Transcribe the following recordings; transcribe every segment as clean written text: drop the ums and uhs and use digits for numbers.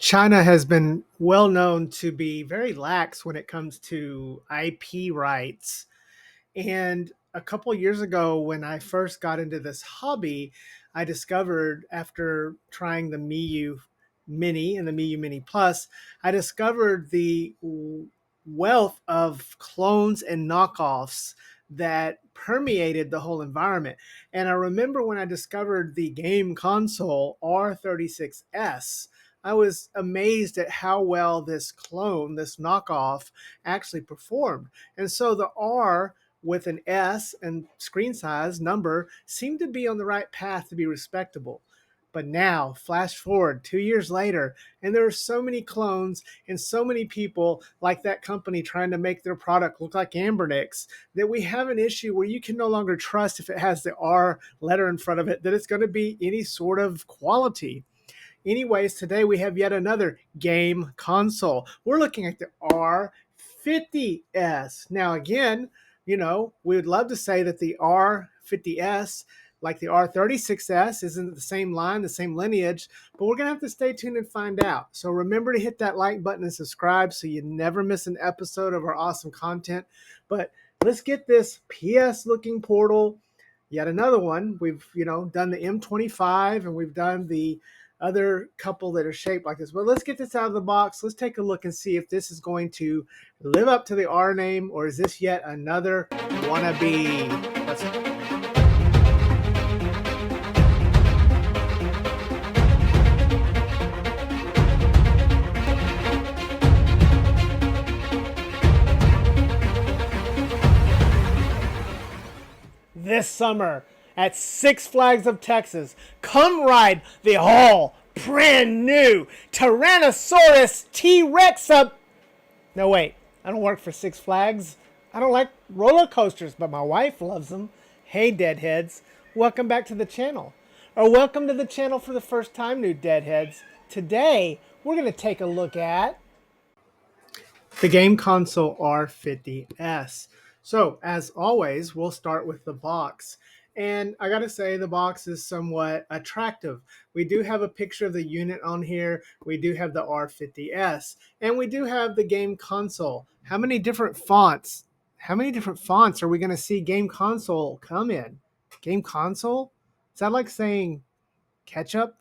China has been well known to be very lax when it comes to IP rights. And a couple years ago, when I first got into this hobby, I discovered after trying the Miyoo Mini and the Miyoo Mini Plus, I discovered the wealth of clones and knockoffs that permeated the whole environment. And I remember when I discovered the game console R36S, I was amazed at how well this clone, this knockoff, actually performed. And so the R with an S and screen size number seemed to be on the right path to be respectable. But now, flash forward 2 years later, and there are so many clones and so many people like that company trying to make their product look like Ambernix that we have an issue where you can no longer trust if it has the R letter in front of it that it's going to be any sort of quality. Anyways, today we have yet another game console. We're looking at the R50S. Now, again, we would love to say that the R50S, like the R36S, is in the same line, the same lineage, but we're going to have to stay tuned and find out. So remember to hit that like button and subscribe so you never miss an episode of our awesome content. But let's get this PS looking portal. Yet another one. We've, done the M25 and we've done the other couple that are shaped like this. But let's get this out of the box. Let's take a look and see if this is going to live up to the R name, or is this yet another wannabe? Let's go. This summer at Six Flags of Texas, come ride the all brand new Tyrannosaurus T-Rex up. No, wait, I don't work for Six Flags. I don't like roller coasters, but my wife loves them. Hey, deadheads, welcome back to the channel. Or welcome to the channel for the first time, new deadheads. Today, we're going to take a look at the game console R50S. So, as always, we'll start with the box. And I got to say, the box is somewhat attractive. We do have a picture of the unit on here. We do have the R50S. And we do have the game console. How many different fonts? How many different fonts are we going to see game console come in? Game console? Is that like saying ketchup?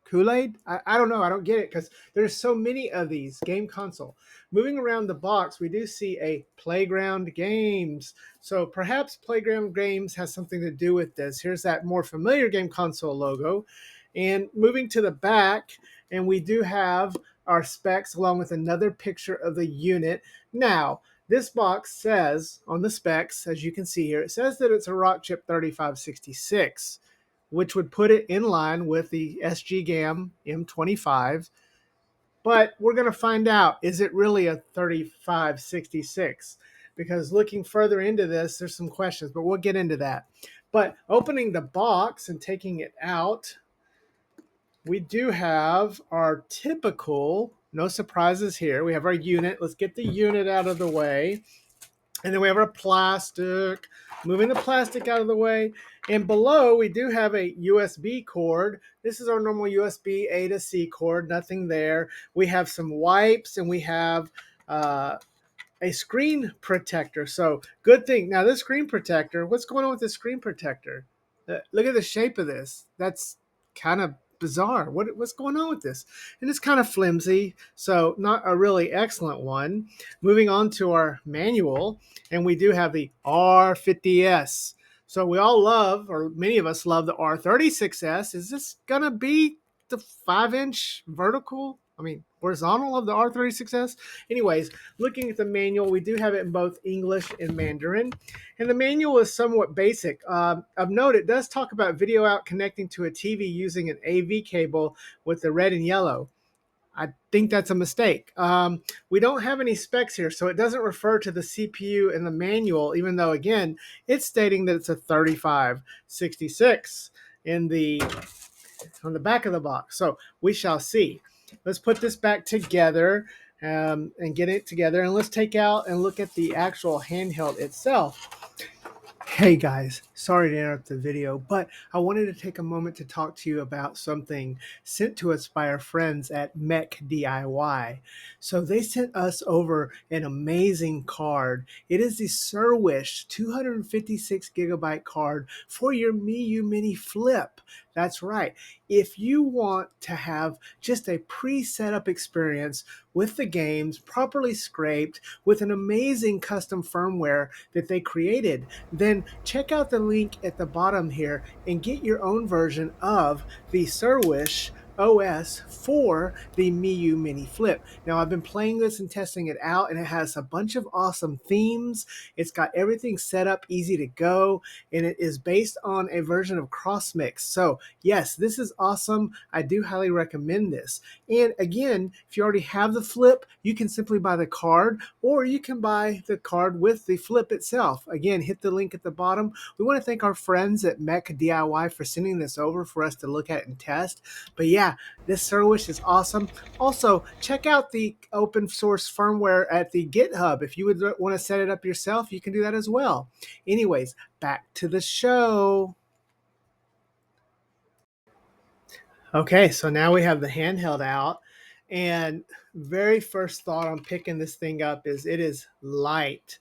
Kool-Aid? I don't know. I don't get it because there's so many of these game console. Moving around the box, we do see a Playground Games. So perhaps Playground Games has something to do with this. Here's that more familiar game console logo. And moving to the back, and we do have our specs along with another picture of the unit. Now, this box says on the specs, as you can see here, it says that it's a Rockchip 3566. Which would put it in line with the SGGAM M25. But we're going to find out, is it really a 3566? Because looking further into this, there's some questions, but we'll get into that. But opening the box and taking it out, we do have our typical, no surprises here. We have our unit. Let's get the unit out of the way. And then we have our plastic, moving the plastic out of the way. And below, we do have a USB cord. This is our normal USB A to C cord, nothing there. We have some wipes, and we have a screen protector. So good thing. Now, this screen protector, what's going on with this screen protector? Look at the shape of this. That's kind of bizarre. What's going on with this? And it's kind of flimsy, so not a really excellent one. Moving on to our manual, and we do have the R50S. So we all love, or many of us love, the R36S. Is this gonna be the 5-inch horizontal of the R36S? Anyways, looking at the manual, we do have it in both English and Mandarin. And the manual is somewhat basic. Of note, it does talk about video out connecting to a TV using an AV cable with the red and yellow. I think that's a mistake. We don't have any specs here, so it doesn't refer to the CPU in the manual, even though, again, it's stating that it's a 3566 on the back of the box. So we shall see. Let's put this back together and get it together. And let's take out and look at the actual handheld itself. Hey guys, Sorry to interrupt the video, but I wanted to take a moment to talk to you about something sent to us by our friends at MechDiy. So they sent us over an amazing card. It is the Surwish 256 gigabyte card for your Miyoo Mini Flip. That's right. If you want to have just a pre-set up experience with the games properly scraped with an amazing custom firmware that they created, then check out the link at the bottom here and get your own version of the Surwish OS for the Miyoo Mini Flip. Now, I've been playing this and testing it out, and it has a bunch of awesome themes. It's got everything set up easy to go, and it is based on a version of CrossMix. So yes, this is awesome. I do highly recommend this. And again, if you already have the Flip, you can simply buy the card, or you can buy the card with the Flip itself. Again, hit the link at the bottom. We want to thank our friends at MechDiy for sending this over for us to look at and test. But yeah, this Surwish is awesome. Also, check out the open source firmware at the GitHub. If you would want to set it up yourself, you can do that as well. Anyways, back to the show. Okay, so now we have the handheld out, and very first thought on picking this thing up is it is light.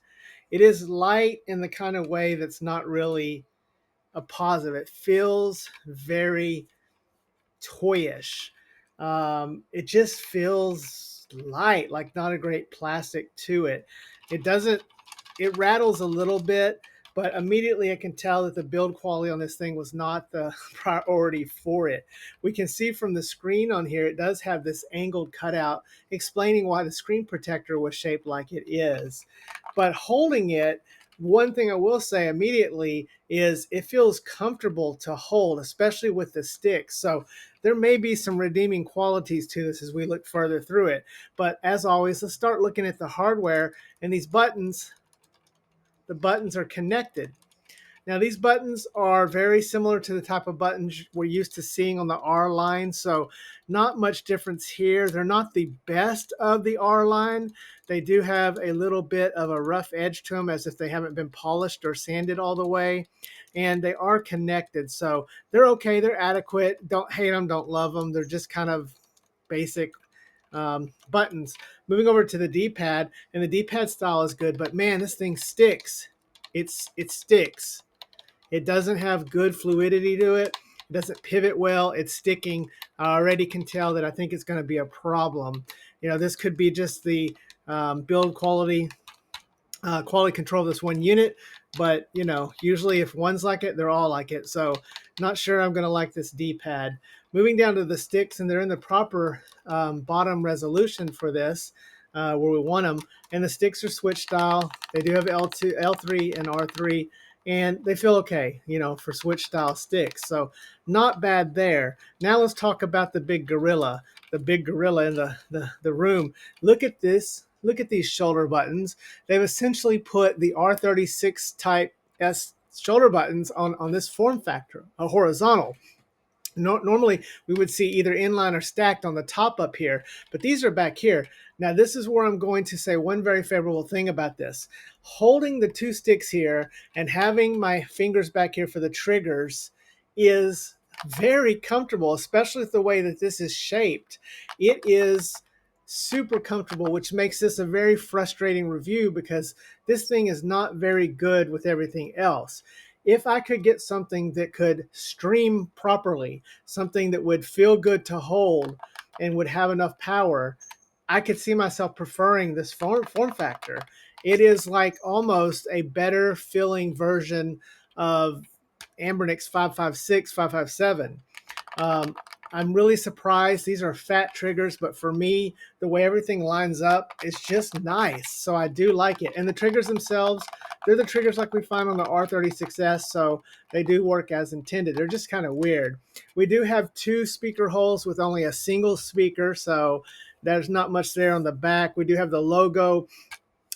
It is light in the kind of way that's not really a positive. It feels very toyish. It just feels light, like not a great plastic to it. It rattles a little bit, but immediately I can tell that the build quality on this thing was not the priority for it. We can see from the screen on here, it does have this angled cutout explaining why the screen protector was shaped like it is. But holding it, one thing I will say immediately is it feels comfortable to hold, especially with the sticks. So there may be some redeeming qualities to this as we look further through it. But as always, let's start looking at the hardware, and these buttons. The buttons are connected. Now, these buttons are very similar to the type of buttons we're used to seeing on the R line, so not much difference here. They're not the best of the R line. They do have a little bit of a rough edge to them, as if they haven't been polished or sanded all the way, and they are connected, so they're okay. They're adequate. Don't hate them, don't love them. They're just kind of basic buttons. Moving over to the D-pad, and the D-pad style is good, but man, this thing sticks. It sticks. It doesn't have good fluidity to it. It doesn't pivot well. It's sticking. I already can tell that I think it's going to be a problem. You know, this could be just the build quality control of this one unit, but you know, usually if one's like it, they're all like it. So not sure I'm going to like this D-pad. Moving down to the sticks, and they're in the proper bottom resolution for this, where we want them. And the sticks are switch style. They do have L2, L3, and R3, and they feel okay, you know, for switch style sticks. So not bad there. Now let's talk about the big gorilla. The big gorilla in the room. Look at this. Look at these shoulder buttons. They've essentially put the R36 type S shoulder buttons on this form factor, a horizontal. Normally, we would see either inline or stacked on the top up here, but these are back here. Now, this is where I'm going to say one very favorable thing about this. Holding the two sticks here and having my fingers back here for the triggers is very comfortable, especially with the way that this is shaped. It is super comfortable, which makes this a very frustrating review because this thing is not very good with everything else. If I could get something that could stream properly, something that would feel good to hold and would have enough power, I could see myself preferring this form factor. It is like almost a better feeling version of Anbernic's 556, 557. I'm really surprised. These are fat triggers, but for me, the way everything lines up is just nice. So I do like it. And the triggers themselves, they're the triggers like we find on the R36S, so they do work as intended. They're just kind of weird. We do have two speaker holes with only a single speaker, so there's not much there on the back. We do have the logo.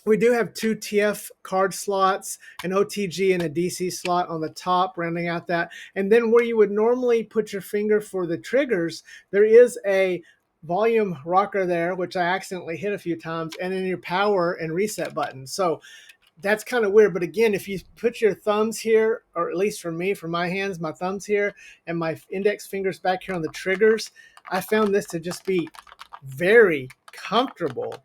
We do have two TF card slots, an OTG and a DC slot on the top, rounding out that. And then where you would normally put your finger for the triggers, there is a volume rocker there, which I accidentally hit a few times, and then your power and reset button. So that's kind of weird. But again, if you put your thumbs here, or at least for me, for my hands, my thumbs here and my index fingers back here on the triggers, I found this to just be very comfortable.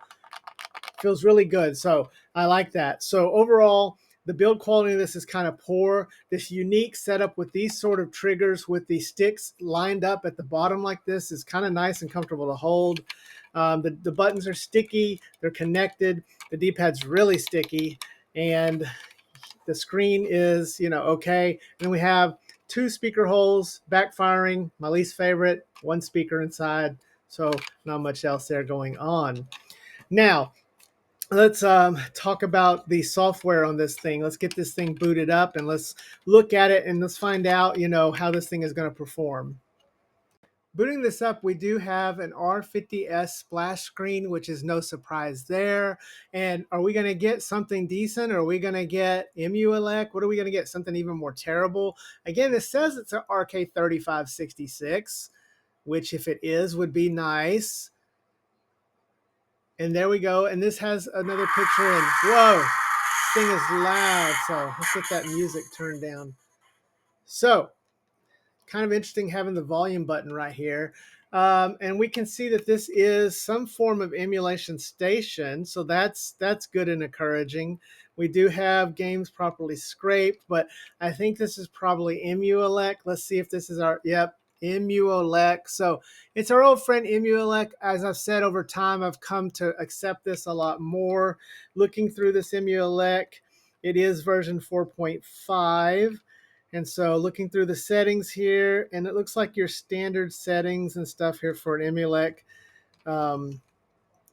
Feels really good. So I like that. So overall, the build quality of this is kind of poor. This unique setup with these sort of triggers with the sticks lined up at the bottom like this is kind of nice and comfortable to hold. The buttons are sticky. They're connected. The D-pad's really sticky. And the screen is, okay. And then we have 2 speaker holes, backfiring, my least favorite, 1 speaker inside. So not much else there going on. Now, let's talk about the software on this thing. Let's get this thing booted up and let's look at it and let's find out, how this thing is going to perform. Booting this up, we do have an R50S splash screen, which is no surprise there. And are we going to get something decent, or are we going to get emulation? What are we going to get? Something even more terrible? Again, this says it's an RK3566, which if it is, would be nice. And there we go. And this has another picture. And whoa, this thing is loud. So let's get that music turned down. So kind of interesting having the volume button right here. And we can see that this is some form of emulation station. So that's good and encouraging. We do have games properly scraped, but I think this is probably emulation. Let's see if this is our, yep, emulation. So it's our old friend emulation. As I've said over time, I've come to accept this a lot more. Looking through this emulation, it is version 4.5. And so looking through the settings here, and it looks like your standard settings and stuff here for an emulation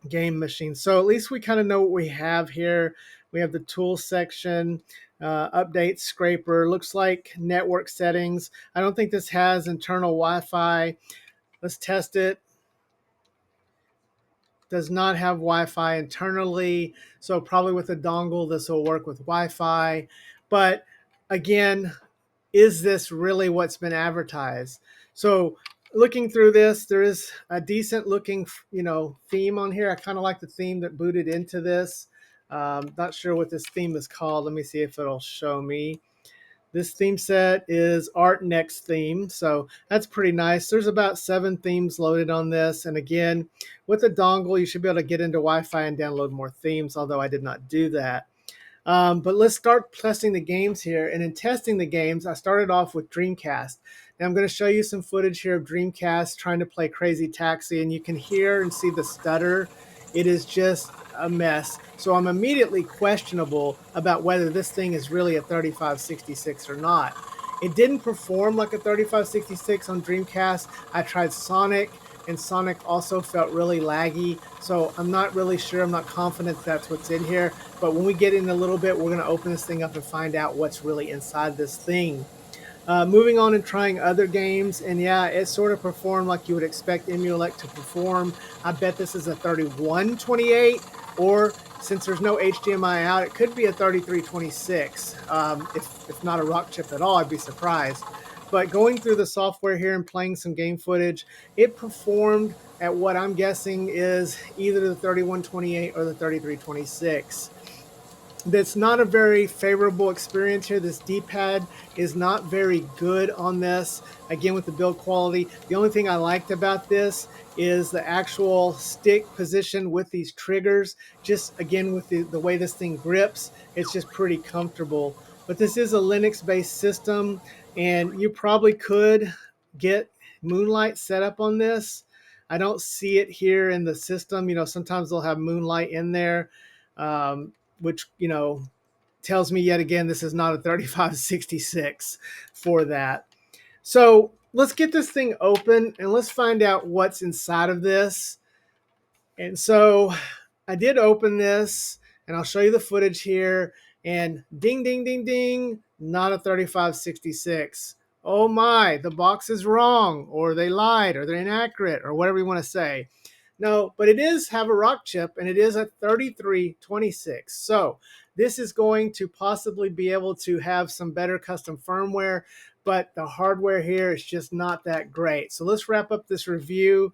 game machine. So at least we kind of know what we have here. We have the tool section, update scraper, looks like network settings. I don't think this has internal Wi-Fi. Let's test it. Does not have Wi-Fi internally. So probably with a dongle, this will work with Wi-Fi. But again, is this really what's been advertised? So looking through this, there is a decent looking, theme on here. I kind of like the theme that booted into this. Not sure what this theme is called. Let me see if it'll show me. This theme set is Art Next theme. So that's pretty nice. There's about 7 themes loaded on this. And again, with a dongle, you should be able to get into Wi-Fi and download more themes, although I did not do that. But let's start testing the games here. And in testing the games, I started off with Dreamcast. Now I'm going to show you some footage here of Dreamcast trying to play Crazy Taxi, and you can hear and see the stutter. It is just a mess. So I'm immediately questionable about whether this thing is really a 3566 or not. It didn't perform like a 3566 on Dreamcast. I tried Sonic, and Sonic also felt really laggy. So I'm not really sure. I'm not confident that's what's in here. But when we get in a little bit, we're going to open this thing up and find out what's really inside this thing. Moving on and trying other games, and yeah, it sort of performed like you would expect emulation to perform. I bet this is a 3128, or since there's no HDMI out, it could be a 3326. If not a rock chip at all, I'd be surprised. But going through the software here and playing some game footage, it performed at what I'm guessing is either the 3128 or the 3326. That's not a very favorable experience here. This D-pad is not very good on this. Again, with the build quality, the only thing I liked about this is the actual stick position with these triggers. Just again, with the way this thing grips, it's just pretty comfortable. But this is a Linux-based system, and you probably could get Moonlight set up on this. I don't see it here in the system. Sometimes they'll have Moonlight in there. Which, tells me yet again, this is not a 3566 for that. So let's get this thing open and let's find out what's inside of this. And so I did open this, and I'll show you the footage here, and ding, ding, ding, ding, not a 3566. Oh my, the box is wrong, or they lied, or they're inaccurate, or whatever you want to say. No, but it is have a rock chip, and it is a 3326. So this is going to possibly be able to have some better custom firmware, but the hardware here is just not that great. So let's wrap up this review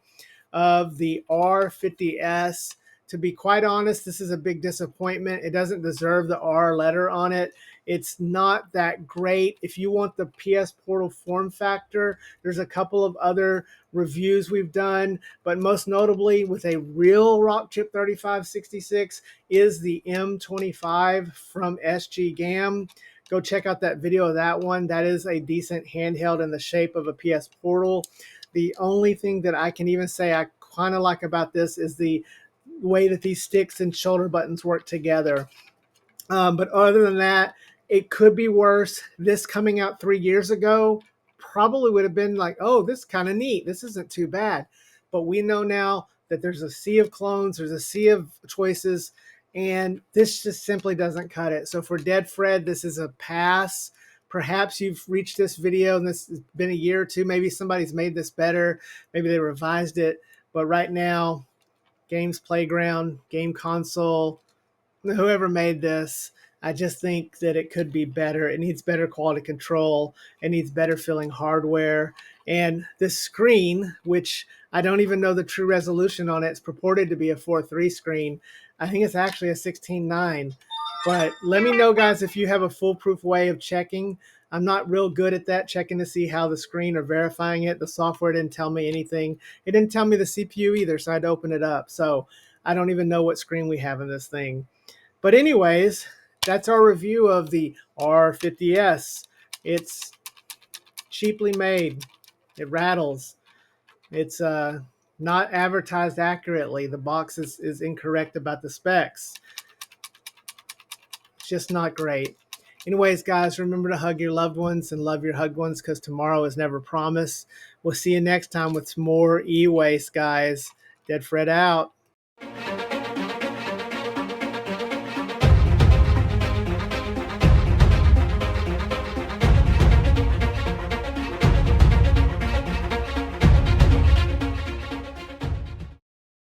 of the R50S to be quite honest, this is a big disappointment. It doesn't deserve the R letter on it. It's not that great. If you want the PS Portal form factor, there's a couple of other reviews we've done, but most notably with a real rock chip 3566 is the M25 from SG-GAM. Go check out that video of that one. That is a decent handheld in the shape of a PS Portal. The only thing that I can even say I kind of like about this is the way that these sticks and shoulder buttons work together. But other than that, it could be worse. This coming out 3 years ago probably would have been like, oh, this is kind of neat. This isn't too bad. But we know now that there's a sea of clones, there's a sea of choices, and this just simply doesn't cut it. So for Dead Fred, this is a pass. Perhaps you've reached this video and this has been a year or two. Maybe somebody's made this better. Maybe they revised it. But right now, Games Playground, Game Console, whoever made this, I just think that it could be better. It needs better quality control. It needs better feeling hardware. And this screen, which I don't even know the true resolution on it, it's purported to be a 4:3 screen. I think it's actually a 16:9. But let me know, guys, if you have a foolproof way of checking. I'm not real good at that, checking to see how the screen or verifying it. The software didn't tell me anything. It didn't tell me the CPU either, so I had to open it up. So I don't even know what screen we have in this thing. But anyways, that's our review of the R50S. It's cheaply made. It rattles. It's not advertised accurately. The box is incorrect about the specs. It's just not great. Anyways, guys, remember to hug your loved ones and love your hugged ones, because tomorrow is never promised. We'll see you next time with some more e-waste, guys. Dead Fred out.